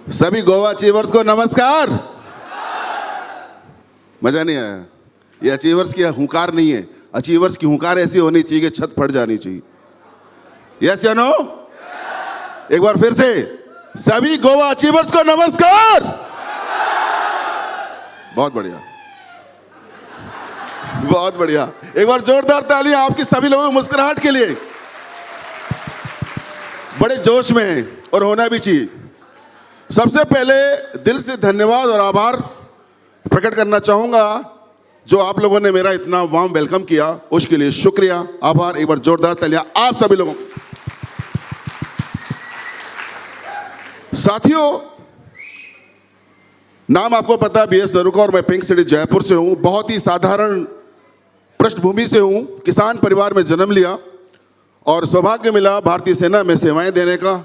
सभी गोवा अचीवर्स को नमस्कार। मजा नहीं आया? ये अचीवर्स की हुंकार नहीं है, अचीवर्स की हुंकार ऐसी होनी चाहिए कि छत फट जानी चाहिए। यस या नो? एक बार फिर से सभी गोवा अचीवर्स को नमस्कार। बहुत बढ़िया, बहुत बढ़िया। एक बार जोरदार तालियां आपकी सभी लोगों की मुस्कुराहट के लिए। बड़े जोश में हैं और होना भी चाहिए। सबसे पहले दिल से धन्यवाद और आभार प्रकट करना चाहूंगा जो आप लोगों ने मेरा इतना वार्म वेलकम किया, उसके लिए शुक्रिया, आभार। एक बार जोरदार तालियां आप सभी लोगों को। साथियों, नाम आपको पता है बीएस नरूका और मैं पिंक सिटी जयपुर से हूं। बहुत ही साधारण पृष्ठभूमि से हूं, किसान परिवार में जन्म लिया और सौभाग्य मिला भारतीय सेना में सेवाएं देने का।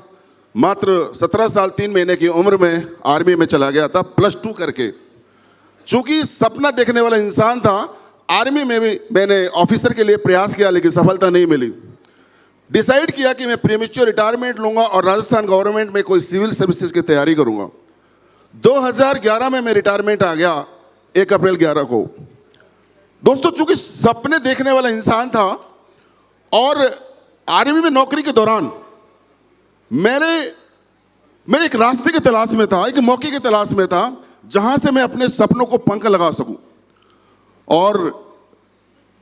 मात्र 17 साल 3 महीने की उम्र में आर्मी में चला गया था, +2 करके। चूंकि सपना देखने वाला इंसान था, आर्मी में भी मैंने ऑफिसर के लिए प्रयास किया लेकिन सफलता नहीं मिली। डिसाइड किया कि मैं प्रीमेच्योर रिटायरमेंट लूंगा और राजस्थान गवर्नमेंट में कोई सिविल सर्विसेज की तैयारी करूंगा। 2011 में मैं रिटायरमेंट आ गया, 1 अप्रैल 11 को। दोस्तों, चूंकि सपने देखने वाला इंसान था और आर्मी में नौकरी के दौरान मैं एक रास्ते की तलाश में था, एक मौके की तलाश में था जहां से मैं अपने सपनों को पंख लगा सकूं। और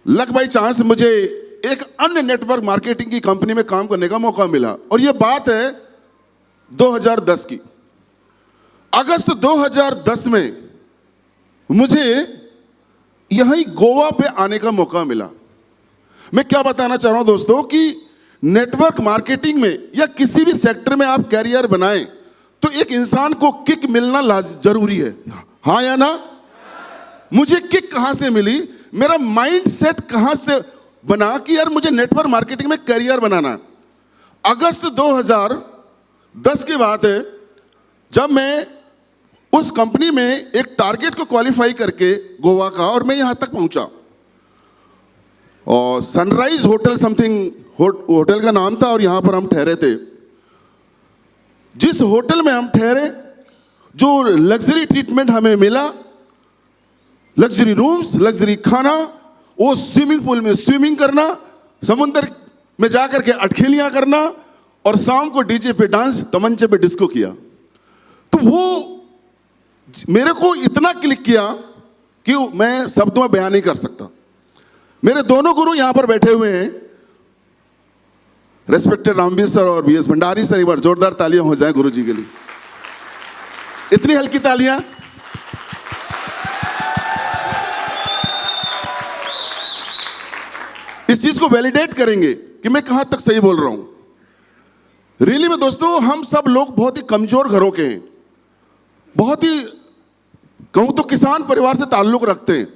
लक बाई चांस मुझे एक अन्य नेटवर्क मार्केटिंग की कंपनी में काम करने का मौका मिला। और यह बात है 2010 की। अगस्त 2010 में मुझे यहीं गोवा पे आने का मौका मिला। मैं क्या बताना चाह रहा हूं दोस्तों कि नेटवर्क मार्केटिंग में या किसी भी सेक्टर में आप कैरियर बनाएं तो एक इंसान को किक मिलना जरूरी है, हाँ या ना? मुझे किक कहां से मिली, मेरा माइंड सेट कहां से बना कि यार मुझे नेटवर्क मार्केटिंग में कैरियर बनाना है। अगस्त 2010 की बात है जब मैं उस कंपनी में एक टारगेट को क्वालिफाई करके गोवा का, और मैं यहां तक पहुंचा। और सनराइज होटल समथिंग होटल का नाम था और यहां पर हम ठहरे थे। जिस होटल में हम ठहरे, जो लग्जरी ट्रीटमेंट हमें मिला, लग्जरी रूम्स, लग्जरी खाना, वो स्विमिंग पूल में स्विमिंग करना, समुद्र में जाकर के अटखेलियां करना और शाम को डीजे पे डांस, तमंचे पे डिस्को किया। तो वो मेरे को इतना क्लिक किया कि मैं शब्दों में बयान नहीं कर सकता। मेरे दोनों गुरु यहां पर बैठे हुए हैं, रेस्पेक्टेड रामवीर सर और बीएस भंडारी सर। एक बार जोरदार तालियां हो जाए गुरु जी के लिए। इतनी हल्की तालियां। इस चीज को वैलिडेट करेंगे कि मैं कहां तक सही बोल रहा हूं। रियली में दोस्तों, हम सब लोग बहुत ही कमजोर घरों के हैं, बहुत ही कहूं तो किसान परिवार से ताल्लुक रखते हैं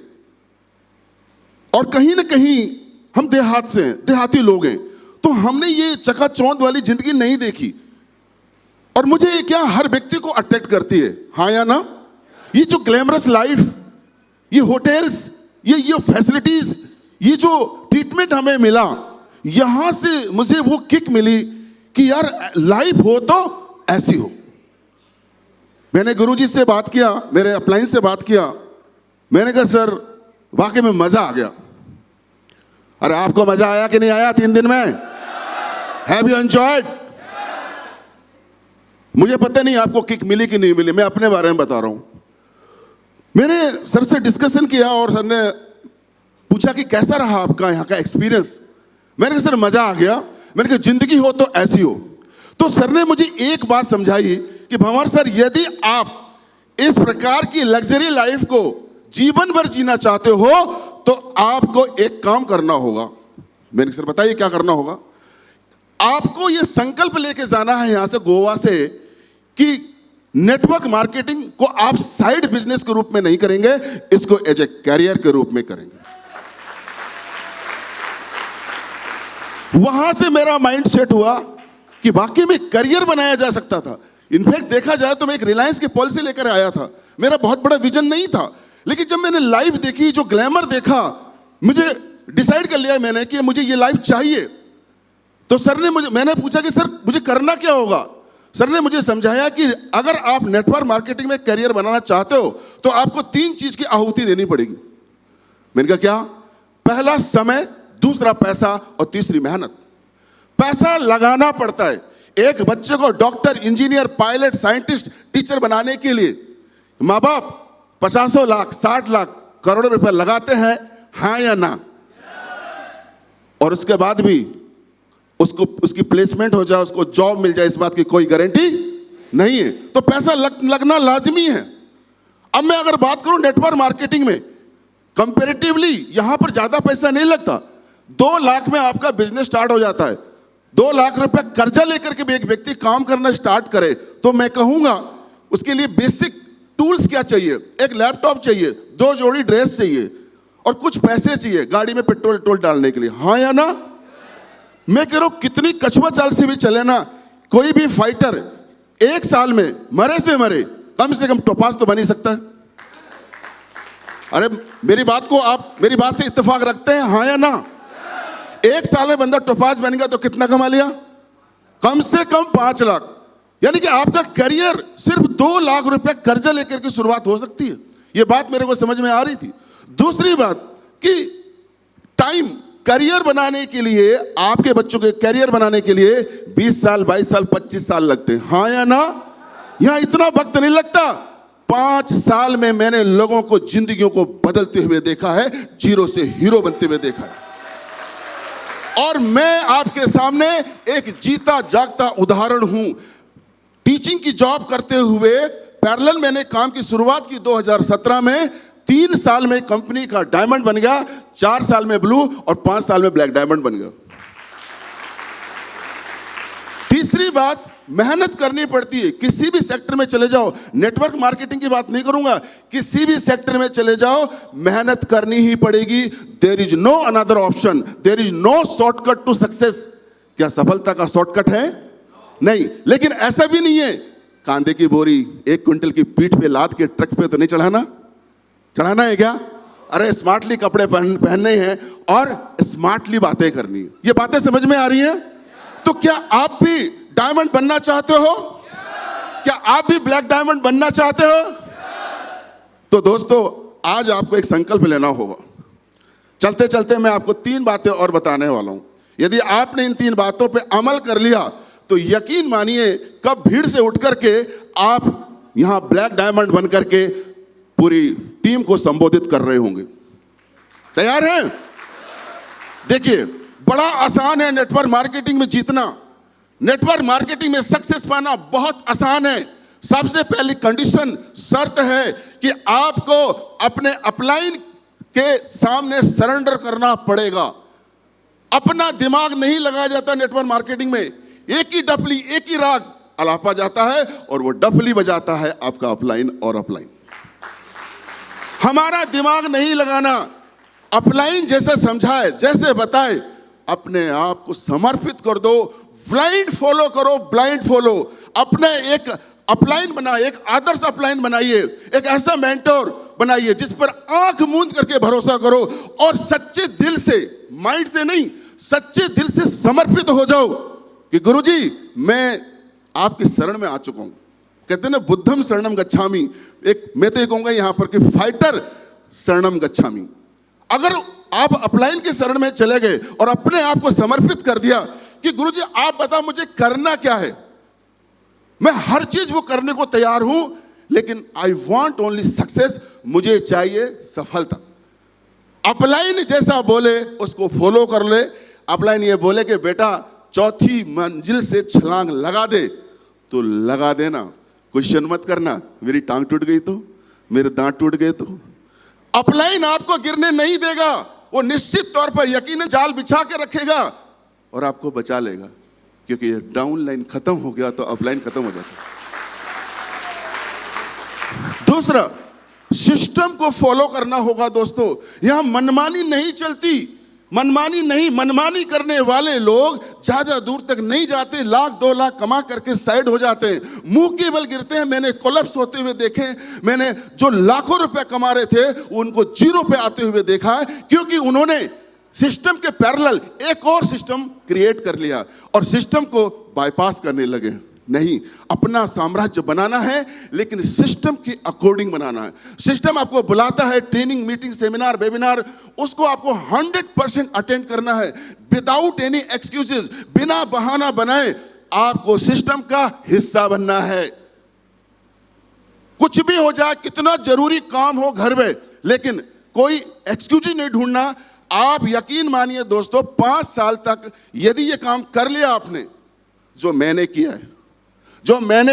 और कहीं ना कहीं हम देहात से हैं, देहाती लोग हैं। तो हमने ये चकाचौंध वाली जिंदगी नहीं देखी और मुझे क्या हर व्यक्ति को अट्रैक्ट करती है, हाँ या ना? ये जो ग्लैमरस लाइफ, ये होटल्स, ये फैसिलिटीज, ये जो ट्रीटमेंट हमें मिला, यहां से मुझे वो किक मिली कि यार लाइफ हो तो ऐसी हो। मैंने गुरुजी से बात किया, मेरे अपलाइन से बात किया। मैंने कहा सर वाकई में मजा आ गया। अरे आपको मजा आया कि नहीं आया 3 दिन में? Have you enjoyed? मुझे पता नहीं आपको किक मिली कि नहीं मिली, मैं अपने बारे में बता रहा हूं। मैंने सर से डिस्कशन किया और सर ने पूछा कि कैसा रहा आपका यहाँ का एक्सपीरियंस। मैंने कहा सर मजा आ गया। मैंने कहा जिंदगी हो तो ऐसी हो। तो सर ने मुझे एक बात समझाई कि भंवर सर, यदि आप इस प्रकार की लग्जरी लाइफ को जीवन भर जीना चाहते हो तो आपको एक काम करना होगा। मैंने सर बताइए क्या करना होगा? आपको यह संकल्प लेके जाना है यहां से गोवा से कि नेटवर्क मार्केटिंग को आप साइड बिजनेस के रूप में नहीं करेंगे, इसको एज ए कैरियर के रूप में करेंगे। वहां से मेरा माइंड सेट हुआ कि वाकई में करियर बनाया जा सकता था। इनफैक्ट देखा जाए तो मैं एक रिलायंस की पॉलिसी लेकर आया था। मेरा बहुत बड़ा विजन नहीं था, लेकिन जब मैंने लाइफ देखी, जो ग्लैमर देखा, मुझे डिसाइड कर लिया मैंने कि मुझे ये लाइफ चाहिए। तो सर ने मैंने पूछा कि सर मुझे करना क्या होगा? सर ने मुझे समझाया कि अगर आप नेटवर्क मार्केटिंग में करियर बनाना चाहते हो तो आपको 3 चीज की आहुति देनी पड़ेगी। मैंने कहा क्या? पहला समय, दूसरा पैसा और तीसरी मेहनत। पैसा लगाना पड़ता है। एक बच्चे को doctor, engineer, pilot, scientist, teacher बनाने के लिए माँ बाप 50 लाख, 60 लाख, करोड़ों रुपए लगाते हैं, हाँ या ना? और उसके बाद भी उसकी प्लेसमेंट हो जाए, उसको जॉब मिल जाए, इस बात की कोई गारंटी नहीं है। तो पैसा लगना लाजमी है। अब मैं अगर बात करूं नेटवर्क मार्केटिंग में, कंपैरेटिवली यहां पर ज्यादा पैसा नहीं लगता। 2 लाख में आपका बिजनेस स्टार्ट हो जाता है। 2 लाख रुपए कर्जा लेकर के भी एक व्यक्ति काम करना स्टार्ट करे तो मैं कहूंगा उसके लिए बेसिक टूल्स क्या चाहिए? एक लैपटॉप चाहिए, 2 जोड़ी ड्रेस चाहिए और कुछ पैसे चाहिए गाड़ी में पेट्रोल डालने के लिए, हाँ या ना? मैं कह रहा हूं कितनी कछुआ चाल से भी चले ना, कोई भी फाइटर 1 साल में मरे से मरे कम से कम टोपाज तो बन ही सकता है। अरे मेरी बात से इत्तेफाक रखते हैं, हाँ या ना? 1 साल में बंदा टोपाज बन गया तो कितना कमा लिया? कम से कम 5 लाख। यानी कि आपका करियर सिर्फ 2 लाख रुपए कर्जा लेकर के शुरुआत हो सकती है। यह बात मेरे को समझ में आ रही थी। दूसरी बात कि टाइम, करियर बनाने के लिए, आपके बच्चों के करियर बनाने के लिए 20 साल, 22 साल, 25 साल लगते हैं, हाँ या ना? यहां इतना वक्त नहीं लगता। 5 साल में मैंने लोगों को, जिंदगियों को बदलते हुए देखा है, जीरो से हीरो बनते हुए देखा है। और मैं आपके सामने एक जीता जागता उदाहरण हूं। टीचिंग की जॉब करते हुए पैरेलल मैंने काम की शुरुआत की 2017 में। 3 साल में कंपनी का डायमंड बन गया, 4 साल में ब्लू और 5 साल में ब्लैक डायमंड बन गया। तीसरी बात, मेहनत करनी पड़ती है। किसी भी सेक्टर में चले जाओ, नेटवर्क मार्केटिंग की बात नहीं करूंगा, किसी भी सेक्टर में चले जाओ, मेहनत करनी ही पड़ेगी। There is no another option, there is no shortcut to success. क्या सफलता का शॉर्टकट है? नहीं। लेकिन ऐसा भी नहीं है कांदे की बोरी 1 क्विंटल की पीठ पे लाद के ट्रक पे तो नहीं चढ़ाना है क्या? अरे स्मार्टली कपड़े पहनने हैं और स्मार्टली बातें करनी है। ये बातें समझ में आ रही हैं? तो क्या आप भी डायमंड बनना चाहते हो? क्या आप भी ब्लैक डायमंड बनना चाहते हो? तो दोस्तों आज आपको एक संकल्प लेना होगा। चलते चलते मैं आपको 3 बातें और बताने वाला हूं। यदि आपने इन 3 बातों पे अमल कर लिया तो यकीन मानिए कब भीड़ से उठ करके आप यहां ब्लैक डायमंड बन करके पूरी टीम को संबोधित कर रहे होंगे। तैयार हैं? देखिए, बड़ा आसान है नेटवर्क मार्केटिंग में जीतना। नेटवर्क मार्केटिंग में सक्सेस पाना बहुत आसान है। सबसे पहली कंडीशन, शर्त है कि आपको अपने अपलाइन के सामने सरेंडर करना पड़ेगा। अपना दिमाग नहीं लगाया जाता नेटवर्क मार्केटिंग में। एक ही डफली, एक ही राग अलापा जाता है और वो डफली बजाता है आपका अपलाइन और अपलाइन। हमारा दिमाग नहीं लगाना। अपलाइन जैसे समझाए, जैसे बताए, अपने आप को समर्पित कर दो। ब्लाइंड फॉलो करो, ब्लाइंड फॉलो। अपने एक अपलाइन बनाइए, एक आदर्श अपलाइन बनाइए, एक ऐसा मेंटोर बनाइए जिस पर आंख मूंद करके भरोसा करो और सच्चे दिल से, माइंड से नहीं, सच्चे दिल से समर्पित हो जाओ कि गुरुजी मैं आपकी शरण में आ चुका हूं। कहते हैं ना, बुद्धम शरणम गच्छामि। एक मैं तो ये कहूंगा यहां पर कि फाइटर शरणम गच्छामि। अगर आप अपलाइन के शरण में चले गए और अपने आप को समर्पित कर दिया कि गुरुजी आप बता मुझे करना क्या है, मैं हर चीज वो करने को तैयार हूं, लेकिन आई वॉन्ट ओनली सक्सेस, मुझे चाहिए सफलता। अपलाइन जैसा बोले उसको फॉलो कर ले। अपलाइन ये बोले कि बेटा 4थी मंजिल से छलांग लगा दे तो लगा देना, क्वेश्चन मत करना मेरी टांग टूट गई तो, मेरे दांत टूट गए तो। अपलाइन आपको गिरने नहीं देगा। वो निश्चित तौर पर यकीनन जाल बिछा के रखेगा और आपको बचा लेगा, क्योंकि ये डाउन लाइन खत्म हो गया तो अपलाइन खत्म हो जाता। दूसरा, सिस्टम को फॉलो करना होगा दोस्तों। यहां मनमानी नहीं चलती। मनमानी करने वाले लोग ज्यादा दूर तक नहीं जाते। 1-2 लाख कमा करके साइड हो जाते हैं, मुंह के बल गिरते हैं। मैंने कोलैप्स होते हुए देखे। मैंने जो लाखों रुपए कमा रहे थे उनको जीरो पे आते हुए देखा है, क्योंकि उन्होंने सिस्टम के पैरेलल एक और सिस्टम क्रिएट कर लिया और सिस्टम को बाईपास करने लगे। नहीं, अपना साम्राज्य बनाना है, लेकिन सिस्टम के अकॉर्डिंग बनाना है। सिस्टम आपको बुलाता है ट्रेनिंग, मीटिंग, सेमिनार, वेबिनार, उसको आपको 100% अटेंड करना है विदाउट एनी एक्सक्यूजेस, बिना बहाना बनाए आपको सिस्टम का हिस्सा बनना है। कुछ भी हो जाए, कितना जरूरी काम हो घर में, लेकिन कोई एक्सक्यूज नहीं ढूंढना। आप यकीन मानिए दोस्तों, 5 साल तक यदि ये काम कर लिया आपने, जो मैंने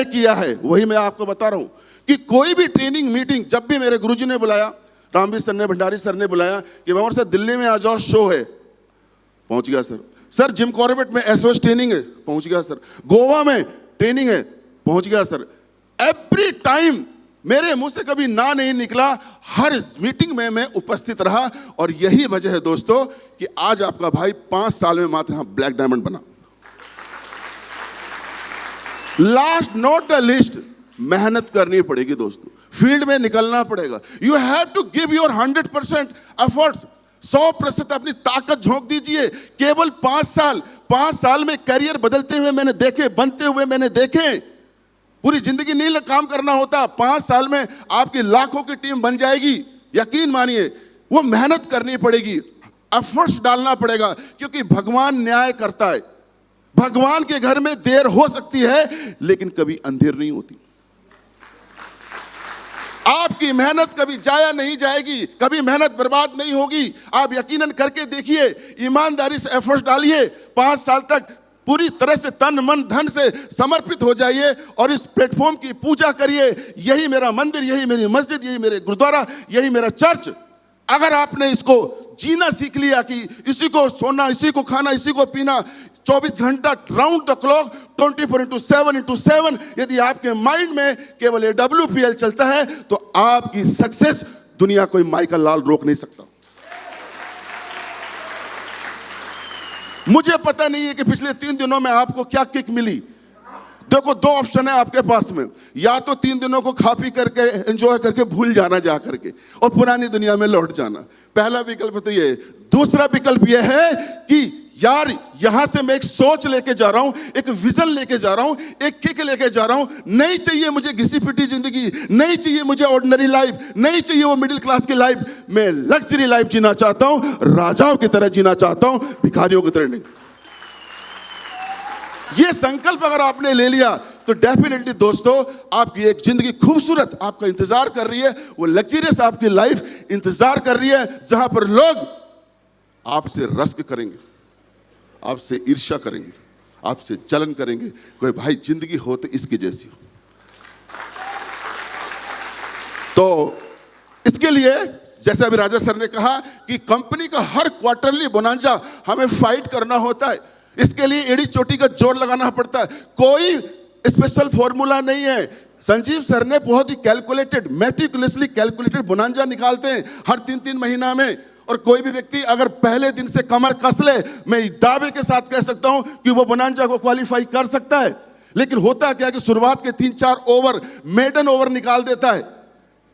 किया है वही मैं आपको बता रहा हूं कि कोई भी ट्रेनिंग, मीटिंग, जब भी मेरे गुरुजी ने बुलाया, रामवीर सर ने, भंडारी सर ने बुलाया कि भंवर सर दिल्ली में आ जाओ, शो है, पहुंच गया सर। सर जिम कॉर्बेट में एसओएस ट्रेनिंग है, पहुंच गया सर। गोवा में ट्रेनिंग है, पहुंच गया सर। एवरी टाइम मेरे मुंह से कभी ना नहीं निकला, हर मीटिंग में मैं उपस्थित रहा। और यही वजह है दोस्तों कि आज आपका भाई 5 साल में मात्र यहां ब्लैक डायमंड बना। लास्ट नॉट द लिस्ट, मेहनत करनी पड़ेगी दोस्तों, फील्ड में निकलना पड़ेगा। You have to give your 100% efforts, 100% अपनी ताकत झोंक दीजिए। केवल 5 साल में करियर बदलते हुए मैंने देखे, बनते हुए मैंने देखे। पूरी जिंदगी नहीं काम करना होता, 5 साल में आपकी लाखों की टीम बन जाएगी। यकीन मानिए, वो मेहनत करनी पड़ेगी, एफर्ट्स डालना पड़ेगा, क्योंकि भगवान न्याय करता है। भगवान के घर में देर हो सकती है, लेकिन कभी अंधेर नहीं होती। आपकी मेहनत कभी जाया नहीं जाएगी, कभी मेहनत बर्बाद नहीं होगी। आप यकीनन करके देखिए, ईमानदारी से एफर्ट्स डालिए, 5 साल तक पूरी तरह से तन मन धन से समर्पित हो जाइए और इस प्लेटफॉर्म की पूजा करिए। यही मेरा मंदिर, यही मेरी मस्जिद, यही मेरे गुरुद्वारा, यही मेरा चर्च। अगर आपने इसको जीना सीख लिया कि इसी को सोना, इसी को खाना, इसी को पीना, 24 घंटा राउंड द क्लॉक, 24/7 यदि आपके माइंड में केवल ये WPL चलता है, तो आपकी सक्सेस दुनिया कोई माइकल लाल रोक नहीं सकता। मुझे पता नहीं है कि पिछले 3 दिनों में आपको क्या किक मिली। देखो, 2 ऑप्शन है आपके पास में, या तो 3 दिनों को खा पी करके एंजॉय करके भूल जाना जा करके और पुरानी दुनिया में लौट जाना, पहला विकल्प तो ये है। दूसरा विकल्प ये है कि यार यहां से मैं एक सोच लेके जा रहा हूं, एक विजन लेके जा रहा हूं, एक किक लेके जा रहा हूं। नहीं चाहिए मुझे घिसी पिटी जिंदगी, नहीं चाहिए मुझे ऑर्डिनरी लाइफ, नहीं चाहिए वो मिडिल क्लास की लाइफ। मैं लग्जरी लाइफ जीना चाहता हूं, राजाओं की तरह जीना चाहता हूं, भिखारियों की तरह नहीं। ये संकल्प अगर आपने ले लिया तो डेफिनेटली दोस्तों, आपकी एक जिंदगी खूबसूरत आपका इंतजार कर रही है। वो लग्जरियस आपकी लाइफ इंतजार कर रही है, जहां पर लोग आपसे रस्क करेंगे, आपसे ईर्ष्या करेंगे, आपसे जलन करेंगे। कोई भाई जिंदगी हो तो इसकी जैसी हो। तो इसके लिए जैसे अभी राजा सर ने कहा कि कंपनी का हर क्वार्टरली बोनांजा हमें फाइट करना होता है। इसके लिए एड़ी चोटी का जोर लगाना पड़ता है। कोई स्पेशल फॉर्मूला नहीं है। संजीव सर ने बहुत ही कैलकुलेटेड, मेटिकुलसली कैलकुलेटेड बोनांजा निकालते हैं हर 3-3 महीना में। और कोई भी व्यक्ति अगर पहले दिन से कमर कस ले, मैं दावे के साथ कह सकता हूं कि वो बोनांजा को क्वालिफाई कर सकता है। लेकिन होता क्या कि शुरुआत के 3-4 ओवर मेडन ओवर निकाल देता है,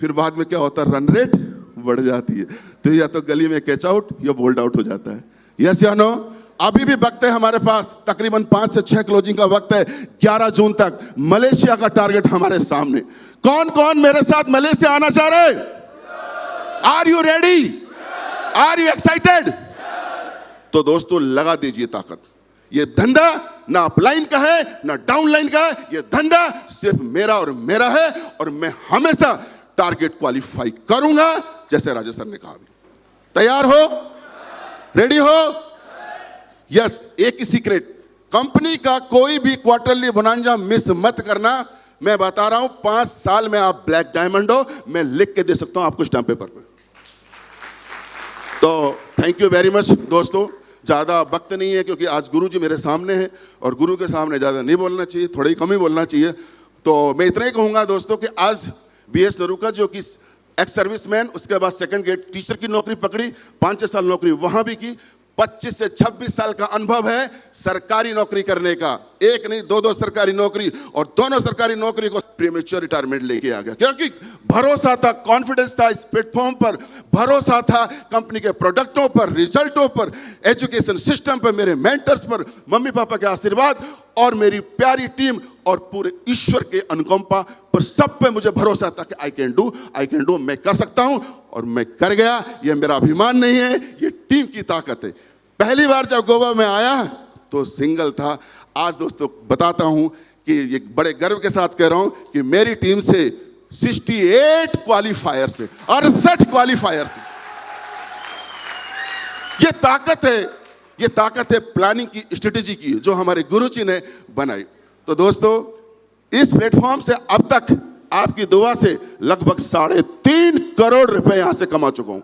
फिर बाद में क्या होता है, रन रेट बढ़ जाती है, तो या तो गली में कैच आउट या बोल्ड आउट हो जाता है। यस या नो? अभी भी वक्त है हमारे पास, तकरीबन 5 से 6 क्लोजिंग का वक्त है। 11 जून तक मलेशिया का टारगेट हमारे सामने। कौन कौन मेरे साथ मलेशिया आना चाह रहे? Are you ready? Are you excited? तो दोस्तों लगा दीजिए ताकत। ये धंधा ना अपलाइन का है ना डाउनलाइन का है, ये धंधा सिर्फ मेरा और मेरा है, और मैं हमेशा टारगेट क्वालिफाई करूंगा, जैसे राजा सर ने कहा। तैयार हो? रेडी हो? यस। एक ही सीक्रेट, कंपनी का कोई भी क्वार्टरली बोनांजा मिस मत करना। मैं बता रहा हूं, 5 साल में आप ब्लैक डायमंड हो, मैं लिख के दे सकता हूं आपको स्टैम्प पेपर पे। तो थैंक यू वेरी मच दोस्तों। ज़्यादा वक्त नहीं है क्योंकि आज गुरु जी मेरे सामने हैं और गुरु के सामने ज़्यादा नहीं बोलना चाहिए, थोड़ा ही कम ही बोलना चाहिए। तो मैं इतना ही कहूँगा दोस्तों कि आज BS नरूका जो कि एक्स सर्विसमैन, उसके बाद सेकंड ग्रेड टीचर की नौकरी पकड़ी, 5-6 साल नौकरी वहाँ भी की, 25 से 26 साल का अनुभव है सरकारी नौकरी करने का। एक नहीं, 2 सरकारी नौकरी, और दोनों सरकारी नौकरी को प्रीमेच्योर रिटायरमेंट लेके आ गया, क्योंकि भरोसा था, कॉन्फिडेंस था इस प्लेटफॉर्म पर, भरोसा था कंपनी के प्रोडक्टों पर, रिजल्टों पर, एजुकेशन सिस्टम पर, मेरे मेंटर्स पर, मम्मी पापा के आशीर्वाद और मेरी प्यारी टीम और पूरे ईश्वर के अनुकंपा पर, सब पे मुझे भरोसा था कि आई कैन डू, मैं कर सकता हूं और मैं कर गया। ये मेरा अभिमान नहीं है, ये टीम की ताकत है। पहली बार जब गोवा में आया तो सिंगल था। आज दोस्तों बताता हूं कि ये बड़े गर्व के साथ कह रहा हूं कि मेरी टीम से 68 क्वालिफायर से 68 क्वालिफायर से, ये ताकत है प्लानिंग की, स्ट्रेटेजी की, जो हमारे गुरुजी ने बनाई। तो दोस्तों इस प्लेटफॉर्म से अब तक आपकी दुआ से लगभग 3.5 करोड़ रुपए यहां से कमा चुका हूं।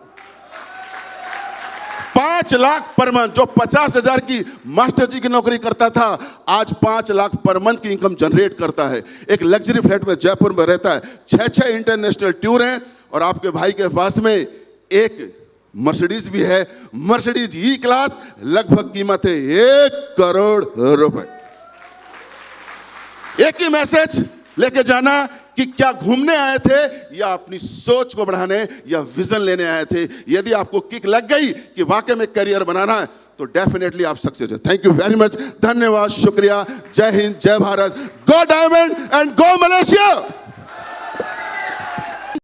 5 लाख पर मंथ, जो 50,000 की मास्टर जी की नौकरी करता था, आज 5 लाख पर मंथ की इनकम जनरेट करता है। एक लग्जरी फ्लैट में जयपुर में रहता है। 6 इंटरनेशनल टूर हैं और आपके भाई के पास में एक मर्सिडीज भी है, मर्सिडीज ई क्लास, लगभग कीमत है 1 करोड़ रुपए। एक ही मैसेज लेके जाना कि क्या घूमने आए थे या अपनी सोच को बढ़ाने या विजन लेने आए थे। यदि आपको किक लग गई कि वाकई में करियर बनाना है तो डेफिनेटली आप सक्सेस है। थैंक यू वेरी मच, धन्यवाद, शुक्रिया, जय हिंद, जय भारत, गो डायमंड एंड गो मलेशिया।